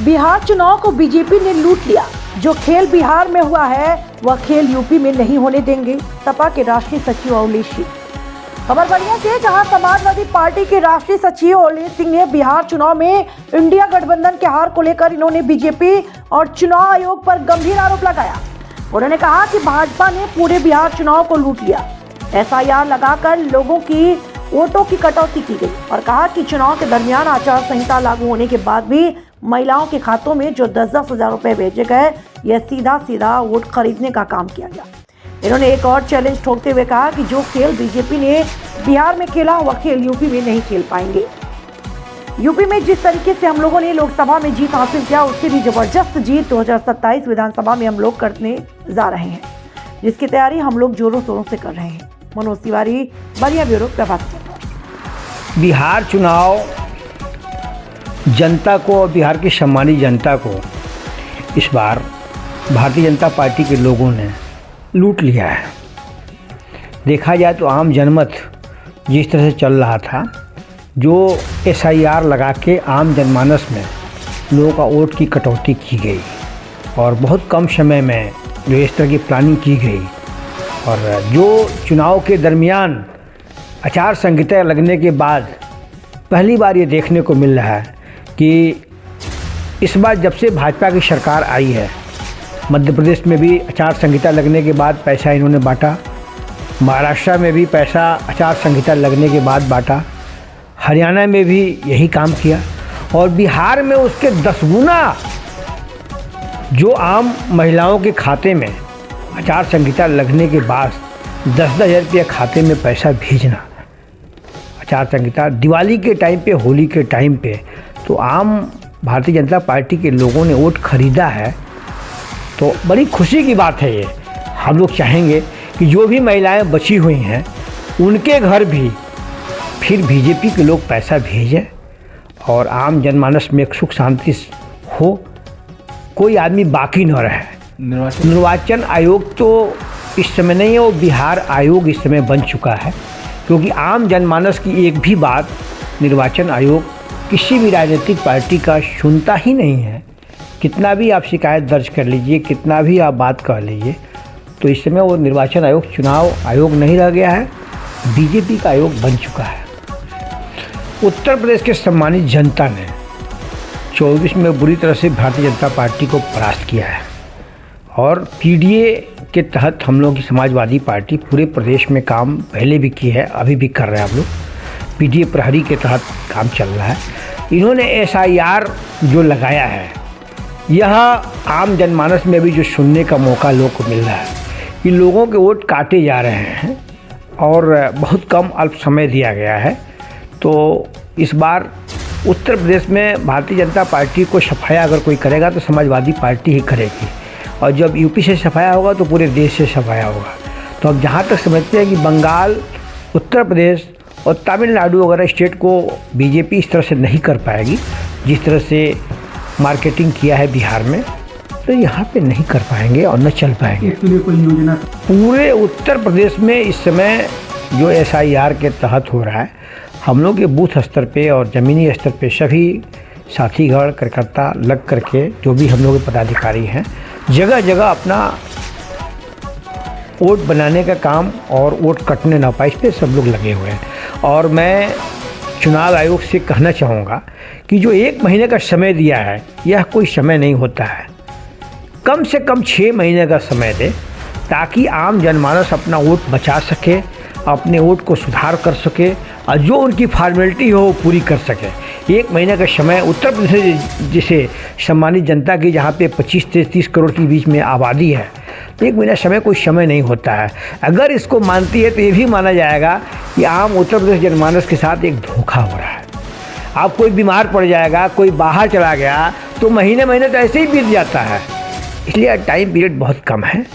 बिहार चुनाव को बीजेपी ने लूट लिया। जो खेल बिहार में हुआ है वह खेल यूपी में नहीं होने देंगे, सपा के राष्ट्रीय सचिव अवलेश सिंह। खबर बढ़िया से, जहां समाजवादी पार्टी के राष्ट्रीय सचिव अवलेश सिंह ने बिहार चुनाव में इंडिया गठबंधन के हार को लेकर इन्होंने बीजेपी और चुनाव आयोग पर गंभीर आरोप लगाया। उन्होंने कहा कि भाजपा ने पूरे बिहार चुनाव को लूट लिया, एसआईआर लगाकर लोगों की वोटों की कटौती की गई और कहा कि चुनाव के दरमियान आचार संहिता लागू होने के बाद भी महिलाओं के खातों में जो 10-10 हजार रुपए भेजे गए, यह सीधा वोट खरीदने का काम किया गया। इन्होंने एक और चैलेंज ठोकते हुए कहा कि जो खेल बीजेपी ने बिहार में खेला वह खेल यूपी में नहीं खेल पाएंगे। यूपी में जिस तरीके से हम लोगों ने लोकसभा में जीत हासिल किया, उससे भी जबरदस्त जीत 2027 विधानसभा में हम लोग करने जा रहे हैं, जिसकी तैयारी हम लोग जोरों शोरों से कर रहे हैं। मनोज तिवारी, बलिया ब्यूरो, प्रभात। बिहार चुनाव जनता को और बिहार की सम्मानित जनता को इस बार भारतीय जनता पार्टी के लोगों ने लूट लिया है। देखा जाए तो आम जनमत जिस तरह से चल रहा था, जो एसआईआर लगा के आम जनमानस में लोगों का वोट की कटौती की गई और बहुत कम समय में जो इस तरह की प्लानिंग की गई, और जो चुनाव के दरमियान आचार संहिता लगने के बाद पहली बार ये देखने को मिल रहा है कि इस बार जब से भाजपा की सरकार आई है, मध्य प्रदेश में भी आचार संहिता लगने के बाद पैसा इन्होंने बांटा, महाराष्ट्र में भी पैसा आचार संहिता लगने के बाद बांटा, हरियाणा में भी यही काम किया और बिहार में उसके 10 गुना जो आम महिलाओं के खाते में आचार संहिता लगने के बाद 10-10 हज़ार रुपया खाते में पैसा भेजना। आचार संहिता दिवाली के टाइम पे, होली के टाइम पे तो आम भारतीय जनता पार्टी के लोगों ने वोट खरीदा है, तो बड़ी खुशी की बात है ये। हम लोग चाहेंगे कि जो भी महिलाएं बची हुई हैं उनके घर भी फिर बीजेपी के लोग पैसा भेजें और आम जनमानस में एक सुख शांति हो, कोई आदमी बाकी न रहे। निर्वाचन आयोग तो इस समय नहीं है, वो बिहार आयोग इस समय बन चुका है, क्योंकि आम जनमानस की एक भी बात निर्वाचन आयोग किसी भी राजनीतिक पार्टी का सुनता ही नहीं है। कितना भी आप शिकायत दर्ज कर लीजिए, कितना भी आप बात कर लीजिए, तो इस समय वो निर्वाचन आयोग चुनाव आयोग नहीं रह गया है, बीजेपी का आयोग बन चुका है। उत्तर प्रदेश के सम्मानित जनता ने 24 में बुरी तरह से भारतीय जनता पार्टी को परास्त किया है और पीडीए के तहत हम लोग की समाजवादी पार्टी पूरे प्रदेश में काम पहले भी की है, अभी भी कर रहे हैं। हम लोग पीडीए प्रहरी के तहत काम चल रहा है। इन्होंने एसआईआर जो लगाया है, यह आम जनमानस में भी जो सुनने का मौका लोगों को मिल रहा है कि लोगों के वोट काटे जा रहे हैं और बहुत कम अल्प समय दिया गया है। तो इस बार उत्तर प्रदेश में भारतीय जनता पार्टी को सफाया अगर कोई करेगा तो समाजवादी पार्टी ही करेगी, और जब यूपी से सफाया होगा तो पूरे देश से सफाया होगा। तो अब जहाँ तक समझते हैं कि बंगाल, उत्तर प्रदेश और तमिलनाडु वगैरह स्टेट को बीजेपी इस तरह से नहीं कर पाएगी जिस तरह से मार्केटिंग किया है बिहार में, तो यहाँ पे नहीं कर पाएंगे और न चल पाएंगे। इसके लिए कोई योजना पूरे उत्तर प्रदेश में इस समय जो एसआईआर के तहत हो रहा है, हम लोग के बूथ स्तर पे और ज़मीनी स्तर पे सभी साथीगढ़ कार्यकर्ता लग करके, जो भी हम लोग के पदाधिकारी हैं, जगह जगह अपना वोट बनाने का काम और वोट कटने ना पाए, इस पर सब लोग लगे हुए हैं। और मैं चुनाव आयोग से कहना चाहूँगा कि जो 1 महीने का समय दिया है, यह कोई समय नहीं होता है। कम से कम 6 महीने का समय दे, ताकि आम जनमानस अपना वोट बचा सके, अपने वोट को सुधार कर सके और जो उनकी फॉर्मेलिटी हो वो पूरी कर सके। 1 महीने का समय उत्तर प्रदेश जिसे सम्मानित जनता की, जहाँ पे 25 से 30 करोड़ के बीच में आबादी है, तो 1 महीना समय कोई समय नहीं होता है। अगर इसको मानती है तो ये भी माना जाएगा कि आम उत्तर प्रदेश जनमानस के साथ एक धोखा हो रहा है। आप कोई बीमार पड़ जाएगा, कोई बाहर चला गया, तो महीने तो ऐसे ही बीत जाता है, इसलिए टाइम पीरियड बहुत कम है।